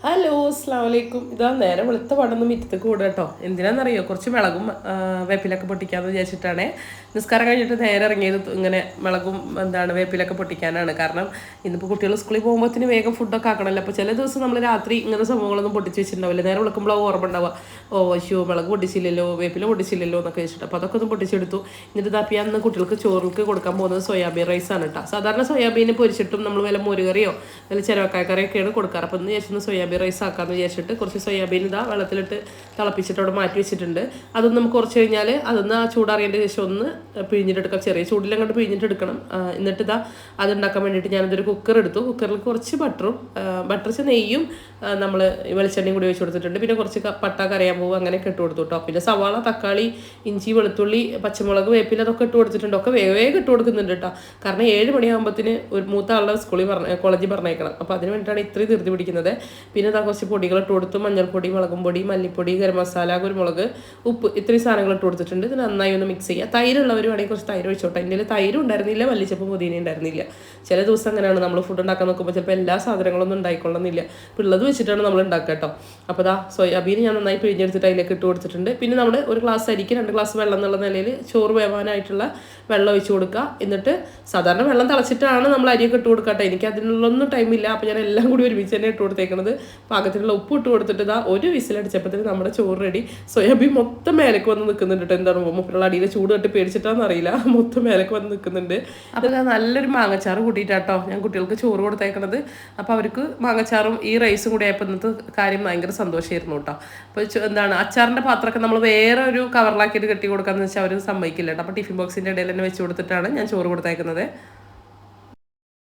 Hello അസ്സാം വലൈക്കും. ഇതാ നേരെ വെളുത്ത പടന്ന് മിറ്റത്തേക്ക് കൂടുക കേട്ടോ. എന്തിനാണെന്നറിയോ, കുറച്ച് മിളകും വേപ്പിലൊക്കെ പൊട്ടിക്കാമെന്ന് വിചാരിച്ചിട്ടാണ് നിസ്കാരം കഴിഞ്ഞിട്ട് നേരെ ഇറങ്ങിയത്. ഇങ്ങനെ മിളകും വേപ്പിലൊക്കെ പൊട്ടിക്കാനാണ്. കാരണം ഇന്നിപ്പോൾ കുട്ടികൾ സ്കൂളിൽ പോകുമ്പോഴത്തേന് വേഗം ഫുഡൊക്കെ ആക്കണമല്ലോ. അപ്പോൾ ചില ദിവസം നമ്മൾ രാത്രി ഇങ്ങനെ സംഭവങ്ങളൊന്നും പൊട്ടിച്ച് വെച്ചിട്ടുണ്ടാവില്ല. നേരെ വിളിക്കുമ്പോൾ ഓർമ്മ ഉണ്ടാവുക, ഓ അശ്യോ മിളക് പൊട്ടിച്ചില്ലല്ലോ, വേപ്പില പൊട്ടിച്ചില്ലല്ലോ എന്നൊക്കെ വെച്ചിട്ട്. അപ്പോൾ അതൊക്കെ ഒന്ന് പൊട്ടിച്ചെടുത്തു. എന്നിട്ട് ഇതാ അന്ന് കുട്ടികൾക്ക് ചോറിലേക്ക് കൊടുക്കാൻ പോകുന്നത് സോയാബീൻ റൈസാണ് കേട്ടോ. സാധാരണ സോയാബീൻ പൊരിച്ചിട്ടും നമ്മൾ വല്ല മോരുകറിയോ വല്ല ചിരവക്കായ കറിയൊക്കെയാണ് കൊടുക്കാറ്. അപ്പോൾ ഇന്ന് വിചാരിച്ചത് സോയാബീൻ റൈസ് ആക്കാമെന്ന് വിചാരിച്ചിട്ട് കുറച്ച് സോയാബീൻ ഇതാ വെള്ളത്തിലിട്ട് തിളപ്പിച്ചിട്ട് അവിടെ മാറ്റി വെച്ചിട്ടുണ്ട്. അതൊന്ന് നമുക്ക് കുറച്ച് കഴിഞ്ഞാൽ അതൊന്ന് ആ ചൂടാറിയതിൻ്റെ ശേഷം ഒന്ന് പിഴിഞ്ഞിട്ടെടുക്കാം. ചെറിയ ചൂടിൽ അങ്ങോട്ട് പിഴിഞ്ഞിട്ടെടുക്കണം. എന്നിട്ട് ഇതാ അതുണ്ടാക്കാൻ വേണ്ടിയിട്ട് ഞാനതൊരു കുക്കർ എടുത്തു. കുക്കറിൽ കുറച്ച് ബട്ടർ നെയ്യും നമ്മൾ വെളിച്ചെണ്ണയും കൂടി വെച്ച് കൊടുത്തിട്ടുണ്ട്. പിന്നെ കുറച്ച് പട്ട കറിയാമ്പൂവ് അങ്ങനെയൊക്കെ ഇട്ട് കൊടുത്തു കേട്ടോ. പിന്നെ സവാള, തക്കാളി, ഇഞ്ചി, വെളുത്തുള്ളി, പച്ചമുളക്, വേപ്പില അതൊക്കെ ഇട്ട് കൊടുത്തിട്ടുണ്ട്. ഒക്കെ വേഗം ഇട്ട് കൊടുക്കുന്നുണ്ട് കേട്ടോ. കാരണം 7 മണിയാകുമ്പോഴത്തേന് ഒരു മൂത്ത ആളുടെ കോളേജിൽ പറഞ്ഞേക്കണം. അപ്പോൾ അതിന് വേണ്ടിയിട്ടാണ് ഇത്രയും ധൃതി പിടിക്കുന്നത്. പിന്നെ അതാ കുറച്ച് പൊടികൾ ഇട്ട് കൊടുത്തു. മഞ്ഞൾപ്പൊടി, മുളകും പൊടി, മല്ലിപ്പൊടി, ഗരം മസാല, കുരുമുളക്, ഉപ്പ്, ഇത്രയും സാധനങ്ങൾ ഇട്ട് കൊടുത്തിട്ടുണ്ട്. ഇത് നന്നായി ഒന്ന് മിക്സ് ചെയ്യുക. തൈരുള്ളവർ വേണമെങ്കിൽ കുറച്ച് തൈര് ഒഴിച്ചോട്ടെ. എൻ്റെ തൈരും ഉണ്ടായിരുന്നില്ല, മല്ലിച്ചപ്പും പുതിന ഉണ്ടായിരുന്നില്ല. ചില ദിവസം അങ്ങനെയാണ്, നമ്മൾ ഫുഡ് ഉണ്ടാക്കാൻ നോക്കുമ്പോൾ ചിലപ്പോൾ എല്ലാ സാധനങ്ങളൊന്നും ഉണ്ടായിക്കൊള്ളുന്നില്ല. അപ്പോൾ ഉള്ളത് വെച്ചിട്ടാണ് നമ്മൾ ഉണ്ടാക്കുക കേട്ടോ. അപ്പോൾ ദാ സോയാബീൻ ഞാൻ നന്നായി പിഴിഞ്ഞെടുത്തിട്ട് അതിലേക്ക് ഇട്ട് കൊടുത്തിട്ടുണ്ട്. പിന്നെ നമ്മൾ ഒരു ഗ്ലാസ് അരിക്ക് 2 ഗ്ലാസ് വെള്ളം എന്നുള്ള നിലയിൽ ചോറ് വേവാനായിട്ടുള്ള വെള്ളം ഒഴിച്ച് കൊടുക്കുക. എന്നിട്ട് സാധാരണ വെള്ളം തിളച്ചിട്ടാണ് നമ്മൾ അരിയൊക്കെ ഇട്ട് കൊടുക്കുക കേട്ടോ. എനിക്ക് അതിനുള്ളൊന്നും ടൈമില്ല. അപ്പോൾ ഞാൻ എല്ലാം കൂടി ഒരുമിച്ച് തന്നെ ഇട്ട് കൊടുത്തേക്കുന്നത്. പാകത്തിനുള്ള ഉപ്പ് ഇട്ട് കൊടുത്തിട്ട് ഇതാ ഒരു വിസിലടിച്ചപ്പോഴത്തേന് നമ്മുടെ ചോറ് റെഡി. സോയാബീൻ മൊത്തം മേലേക്ക് വന്ന് നിൽക്കുന്നുണ്ട് കേട്ടോ. എന്താണ് മുപ്പിലുള്ള അടിയിൽ ചൂട് തട്ടി പേടിച്ചിട്ടാണെന്ന് അറിയില്ല, മൊത്തം മേലേക്ക് വന്ന് നിൽക്കുന്നുണ്ട്. അപ്പോൾ ഞാൻ നല്ലൊരു മാങ്ങച്ചാറ് കൂട്ടിയിട്ടാട്ടോ ഞാൻ കുട്ടികൾക്ക് ചോറ് കൊടുത്തേക്കണത്. അപ്പോൾ അവർക്ക് മാങ്ങച്ചാറും ഈ റൈസും കൂടി ആയപ്പോൾ ഇന്നത്തെ കാര്യം ഭയങ്കര സന്തോഷമായിരുന്നു കേട്ടോ. അപ്പോൾ അച്ചാറിൻ്റെ പാത്രമൊക്കെ നമ്മൾ വേറെ ഒരു കവറിലാക്കിയിട്ട് കെട്ടി കൊടുക്കാമെന്ന് വെച്ചാൽ അവർ സമ്മതിക്കില്ല കേട്ടോ. അപ്പോൾ ടിഫിൻ ബോക്സിൻ്റെ ഇടയിൽ തന്നെ വെച്ച് കൊടുത്തിട്ടാണ് ഞാൻ ചോറ് കൊടുത്തേക്കുന്നത്.